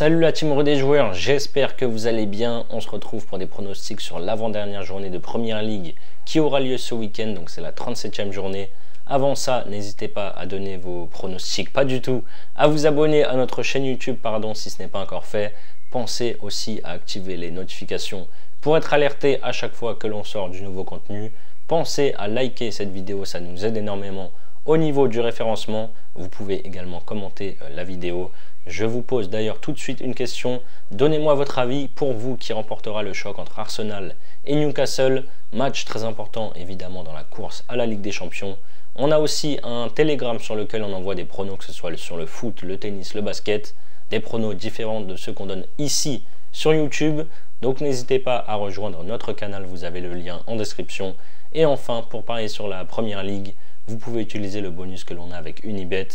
Salut la team des joueurs, j'espère que vous allez bien. On se retrouve pour des pronostics sur l'avant-dernière journée de Première Ligue qui aura lieu ce week-end, donc c'est la 37e journée. Avant ça, n'hésitez pas à donner vos pronostics, pas du tout, à vous abonner à notre chaîne YouTube, si ce n'est pas encore fait. Pensez aussi à activer les notifications pour être alerté à chaque fois que l'on sort du nouveau contenu. Pensez à liker cette vidéo, ça nous aide énormément au niveau du référencement. Vous pouvez également commenter la vidéo. Je vous pose d'ailleurs tout de suite une question. Donnez-moi votre avis pour vous qui remportera le choc entre Arsenal et Newcastle. Match très important évidemment dans la course à la Ligue des Champions. On a aussi un Telegram sur lequel on envoie des pronos, que ce soit sur le foot, le tennis, le basket. Des pronos différents de ceux qu'on donne ici sur YouTube. Donc n'hésitez pas à rejoindre notre canal, vous avez le lien en description. Et enfin, pour parier sur la Première Ligue, vous pouvez utiliser le bonus que l'on a avec Unibet.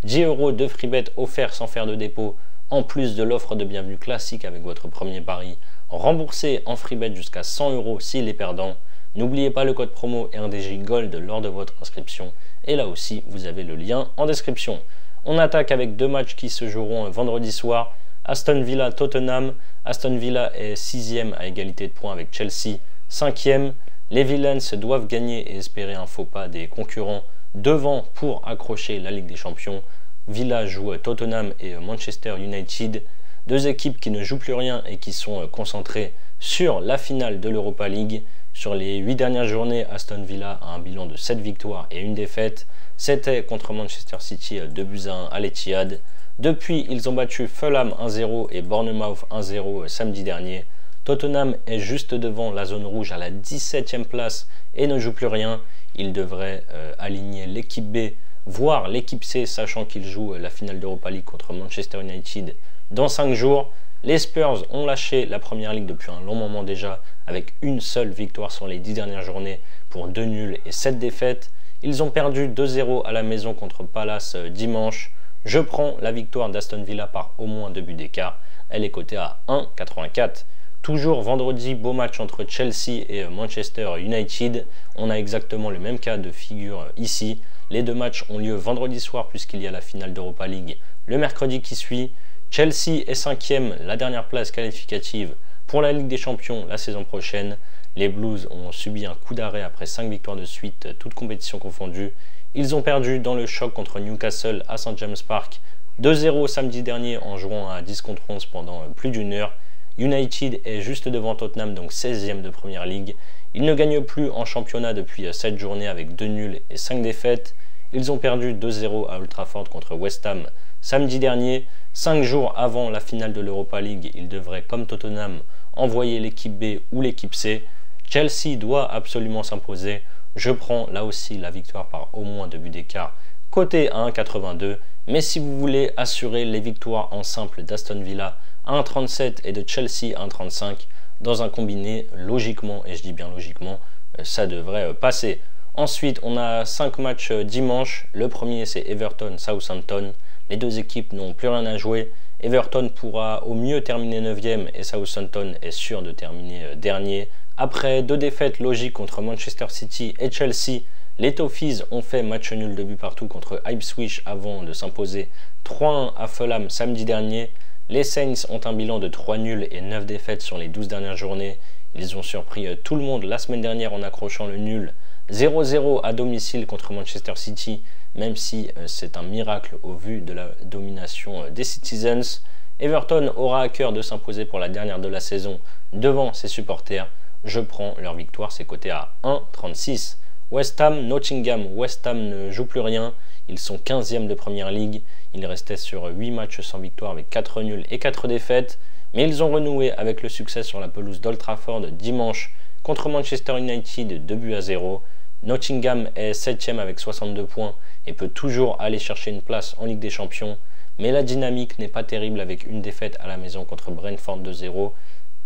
10 € de free bet offert sans faire de dépôt, en plus de l'offre de bienvenue classique avec votre premier pari, remboursé en free bet jusqu'à 100 € s'il est perdant. N'oubliez pas le code promo RDJ Gold lors de votre inscription. Et là aussi, vous avez le lien en description. On attaque avec deux matchs qui se joueront vendredi soir. Aston Villa Tottenham. Aston Villa est 6e à égalité de points avec Chelsea, 5e. Les Villains doivent gagner et espérer un faux pas des concurrents devant pour accrocher la Ligue des Champions. Villa joue Tottenham et Manchester United, deux équipes qui ne jouent plus rien et qui sont concentrées sur la finale de l'Europa League. Sur les 8 dernières journées, Aston Villa a un bilan de 7 victoires et une défaite. C'était contre Manchester City 2-1 à l'Etihad. Depuis, ils ont battu Fulham 1-0 et Bournemouth 1-0 samedi dernier. Tottenham est juste devant la zone rouge à la 17e place et ne joue plus rien. Il devrait aligner l'équipe B, voire l'équipe C, sachant qu'il joue la finale d'Europa League contre Manchester United dans 5 jours. Les Spurs ont lâché la Première Ligue depuis un long moment déjà, avec une seule victoire sur les 10 dernières journées pour 2 nuls et 7 défaites. Ils ont perdu 2-0 à la maison contre Palace dimanche. Je prends la victoire d'Aston Villa par au moins 2 buts d'écart. Elle est cotée à 1,84. Toujours vendredi, beau match entre Chelsea et Manchester United. On a exactement le même cas de figure ici. Les deux matchs ont lieu vendredi soir puisqu'il y a la finale d'Europa League le mercredi qui suit. Chelsea est 5e, la dernière place qualificative pour la Ligue des Champions la saison prochaine. Les Blues ont subi un coup d'arrêt après 5 victoires de suite, toutes compétitions confondues. Ils ont perdu dans le choc contre Newcastle à St James Park 2-0 samedi dernier en jouant à 10 contre 11 pendant plus d'une heure. United est juste devant Tottenham, donc 16e de Première Ligue. Ils ne gagnent plus en championnat depuis 7 journées avec 2 nuls et 5 défaites. Ils ont perdu 2-0 à Old Trafford contre West Ham samedi dernier. 5 jours avant la finale de l'Europa League, ils devraient, comme Tottenham, envoyer l'équipe B ou l'équipe C. Chelsea doit absolument s'imposer. Je prends là aussi la victoire par au moins 2 buts d'écart, coté à 1,82. Mais si vous voulez assurer les victoires en simple d'Aston Villa à 1,37 et de Chelsea à 1,35 dans un combiné, logiquement, et je dis bien logiquement, ça devrait passer. Ensuite, on a 5 matchs dimanche. Le premier, c'est Everton-Southampton. Les deux équipes n'ont plus rien à jouer. Everton pourra au mieux terminer 9e et Southampton est sûr de terminer dernier. Après 2 défaites logiques contre Manchester City et Chelsea, les Toffees ont fait match nul de but partout contre Ipswich avant de s'imposer 3-1 à Fulham samedi dernier. Les Saints ont un bilan de 3 nuls et 9 défaites sur les 12 dernières journées. Ils ont surpris tout le monde la semaine dernière en accrochant le nul 0-0 à domicile contre Manchester City, même si c'est un miracle au vu de la domination des Citizens. Everton aura à cœur de s'imposer pour la dernière de la saison devant ses supporters. Je prends leur victoire, c'est coté à 1,36. West Ham, Nottingham. West Ham ne joue plus rien. Ils sont 15e de Première Ligue. Ils restaient sur 8 matchs sans victoire avec 4 nuls et 4 défaites. Mais ils ont renoué avec le succès sur la pelouse d'Old Trafford dimanche contre Manchester United 2-0. Nottingham est 7e avec 62 points et peut toujours aller chercher une place en Ligue des Champions. Mais la dynamique n'est pas terrible avec une défaite à la maison contre Brentford 2-0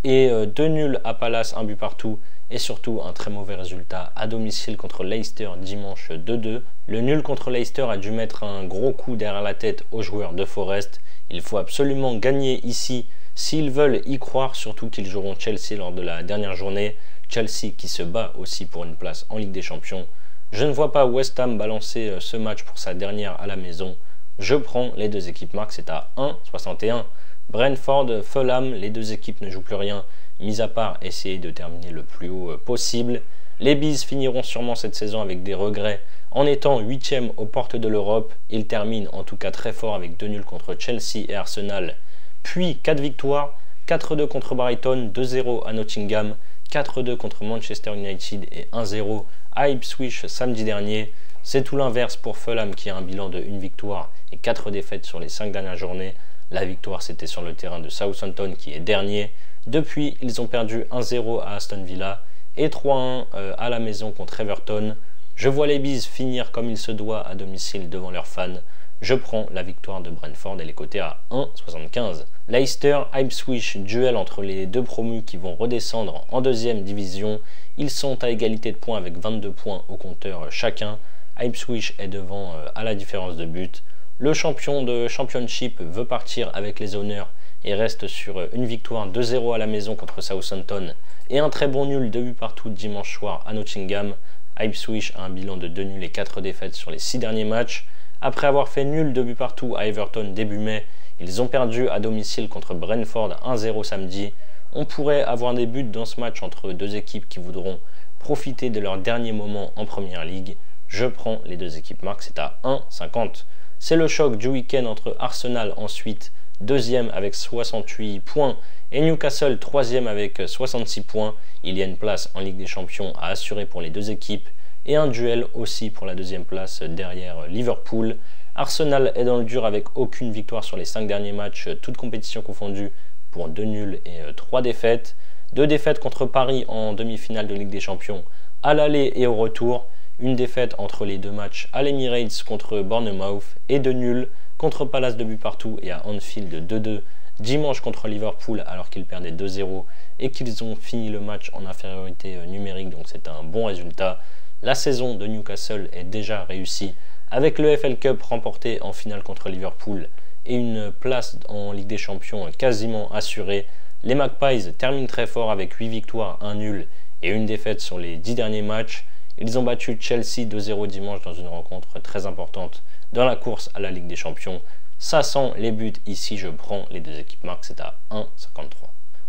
et 2 nuls à Palace, 1 but partout. Et surtout un très mauvais résultat à domicile contre Leicester dimanche 2-2. Le nul contre Leicester a dû mettre un gros coup derrière la tête aux joueurs de Forest. Il faut absolument gagner ici s'ils veulent y croire, surtout qu'ils joueront Chelsea lors de la dernière journée. Chelsea qui se bat aussi pour une place en Ligue des Champions. Je ne vois pas West Ham balancer ce match pour sa dernière à la maison. Je prends les deux équipes marques, c'est à 1,61. Brentford, Fulham, les deux équipes ne jouent plus rien, mis à part essayer de terminer le plus haut possible. Les Bees finiront sûrement cette saison avec des regrets en étant 8e aux portes de l'Europe. Ils terminent en tout cas très fort avec 2 nuls contre Chelsea et Arsenal, puis 4 victoires, 4-2 contre Brighton, 2-0 à Nottingham, 4-2 contre Manchester United et 1-0 à Ipswich samedi dernier. C'est tout l'inverse pour Fulham qui a un bilan de 1 victoire et 4 défaites sur les 5 dernières journées. La victoire c'était sur le terrain de Southampton qui est dernier. Depuis, ils ont perdu 1-0 à Aston Villa et 3-1 à la maison contre Everton. Je vois les Bees finir comme il se doit à domicile devant leurs fans. Je prends la victoire de Brentford et les cotés à 1,75. Leicester, Ipswich, duel entre les deux promus qui vont redescendre en 2e division. Ils sont à égalité de points avec 22 points au compteur chacun. Ipswich est devant à la différence de but. Le champion de Championship veut partir avec les honneurs et reste sur une victoire 2-0 à la maison contre Southampton et un très bon nul 2 buts partout dimanche soir à Nottingham. Ipswich a un bilan de 2 nuls et 4 défaites sur les 6 derniers matchs. Après avoir fait nul 2 buts partout à Everton début mai, ils ont perdu à domicile contre Brentford 1-0 samedi. On pourrait avoir des buts dans ce match entre deux équipes qui voudront profiter de leur dernier moment en Première Ligue. Je prends les deux équipes marques, c'est à 1,50. C'est le choc du week-end entre Arsenal ensuite, 2e avec 68 points, et Newcastle 3e avec 66 points. Il y a une place en Ligue des Champions à assurer pour les deux équipes et un duel aussi pour la 2e place derrière Liverpool. Arsenal est dans le dur avec aucune victoire sur les 5 derniers matchs, toutes compétitions confondues, pour 2 nuls et 3 défaites. 2 défaites contre Paris en demi-finale de Ligue des Champions à l'aller et au retour. Une défaite entre les deux matchs à l'Emirates contre Bournemouth et 2 nuls contre Palace 2 buts partout et à Anfield 2-2 dimanche contre Liverpool alors qu'ils perdaient 2-0 et qu'ils ont fini le match en infériorité numérique, donc c'est un bon résultat. La saison de Newcastle est déjà réussie avec le FL Cup remporté en finale contre Liverpool et une place en Ligue des Champions quasiment assurée. Les Magpies terminent très fort avec 8 victoires, 1 nul et une défaite sur les 10 derniers matchs. Ils ont battu Chelsea 2-0 dimanche dans une rencontre très importante dans la course à la Ligue des Champions. Ça sent les buts ici, je prends les deux équipes marques, c'est à 1,53.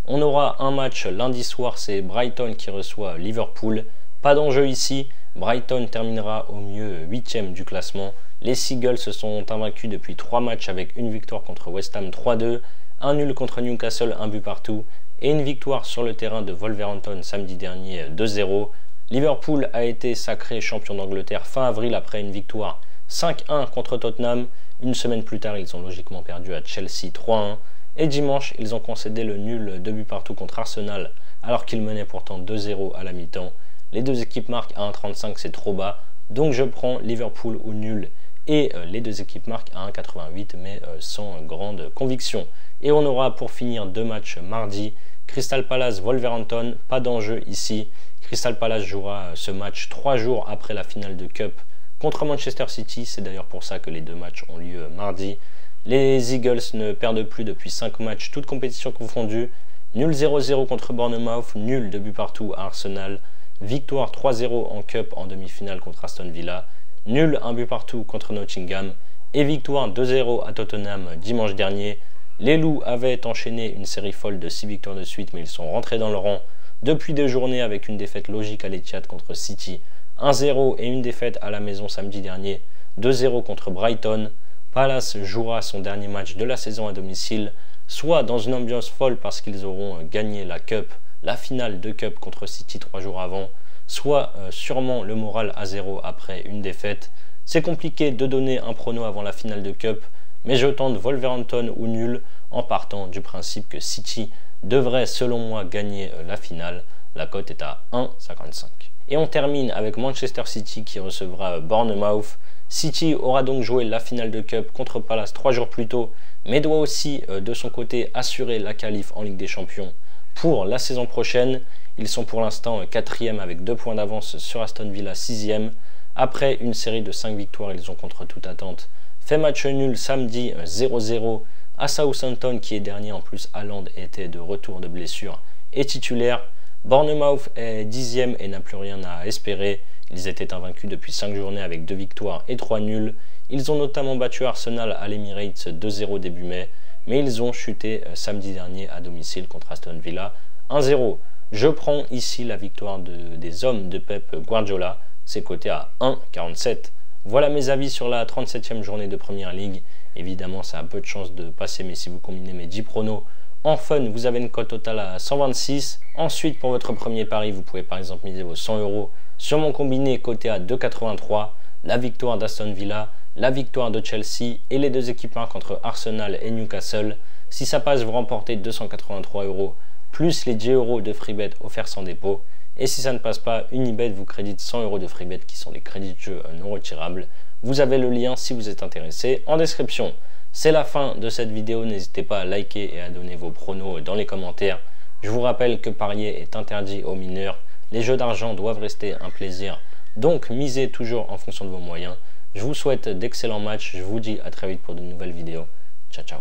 On aura un match lundi soir, c'est Brighton qui reçoit Liverpool. Pas d'enjeu ici, Brighton terminera au mieux 8e du classement. Les Seagulls se sont invaincus depuis 3 matchs avec une victoire contre West Ham 3-2, un nul contre Newcastle 1 but partout et une victoire sur le terrain de Wolverhampton samedi dernier 2-0. Liverpool a été sacré champion d'Angleterre fin avril après une victoire 5-1 contre Tottenham. Une semaine plus tard, ils ont logiquement perdu à Chelsea 3-1 et dimanche, ils ont concédé le nul 2 buts partout contre Arsenal alors qu'ils menaient pourtant 2-0 à la mi-temps. Les deux équipes marquent à 1,35, c'est trop bas, donc je prends Liverpool au nul et les deux équipes marquent à 1,88 mais sans grande conviction. Et on aura pour finir 2 matchs mardi, Crystal Palace Wolverhampton, pas d'enjeu ici. Crystal Palace jouera ce match 3 jours après la finale de Cup contre Manchester City, c'est d'ailleurs pour ça que les 2 matchs ont lieu mardi. Les Eagles ne perdent plus depuis 5 matchs, toutes compétitions confondues. Nul 0-0 contre Bournemouth, nul 2 buts partout à Arsenal. Victoire 3-0 en Cup en demi-finale contre Aston Villa, nul 1 but partout contre Nottingham et victoire 2-0 à Tottenham dimanche dernier. Les Loups avaient enchaîné une série folle de 6 victoires de suite mais ils sont rentrés dans le rang depuis 2 journées avec une défaite logique à l'Etihad contre City, 1-0 et une défaite à la maison samedi dernier, 2-0 contre Brighton. Palace jouera son dernier match de la saison à domicile, soit dans une ambiance folle parce qu'ils auront gagné la Cup, la finale de Cup contre City 3 jours avant, soit sûrement le moral à 0 après une défaite. C'est compliqué de donner un prono avant la finale de Cup, mais je tente Wolverhampton ou nul en partant du principe que City devrait selon moi gagner la finale. La cote est à 1,55. Et on termine avec Manchester City qui recevra Bournemouth. City aura donc joué la finale de Cup contre Palace 3 jours plus tôt, mais doit aussi de son côté assurer la qualif en Ligue des Champions pour la saison prochaine. Ils sont pour l'instant 4e avec 2 points d'avance sur Aston Villa 6e. Après une série de 5 victoires, ils ont contre toute attente fait match nul samedi 0-0 à Southampton qui est dernier. En plus, Haaland était de retour de blessure et titulaire. Bournemouth est 10e et n'a plus rien à espérer. Ils étaient invaincus depuis 5 journées avec 2 victoires et 3 nuls. Ils ont notamment battu Arsenal à l'Emirates 2-0 début mai. mais ils ont chuté samedi dernier à domicile contre Aston Villa 1-0. Je prends ici la victoire des hommes de Pep Guardiola, c'est coté à 1,47. Voilà mes avis sur la 37e journée de Première Ligue. Évidemment, ça a peu de chance de passer, mais si vous combinez mes 10 pronos en fun, vous avez une cote totale à 126. Ensuite, pour votre premier pari, vous pouvez par exemple miser vos 100 € sur mon combiné coté à 2,83. La victoire d'Aston Villa, la victoire de Chelsea et les deux équipes entre Arsenal et Newcastle. Si ça passe, vous remportez 283 € plus les 10 € de freebet offerts sans dépôt. Et si ça ne passe pas, Unibet vous crédite 100 € de freebet qui sont des crédits de jeu non retirables. Vous avez le lien si vous êtes intéressé en description. C'est la fin de cette vidéo, n'hésitez pas à liker et à donner vos pronos dans les commentaires. Je vous rappelle que parier est interdit aux mineurs. Les jeux d'argent doivent rester un plaisir, donc misez toujours en fonction de vos moyens. Je vous souhaite d'excellents matchs, je vous dis à très vite pour de nouvelles vidéos. Ciao ciao.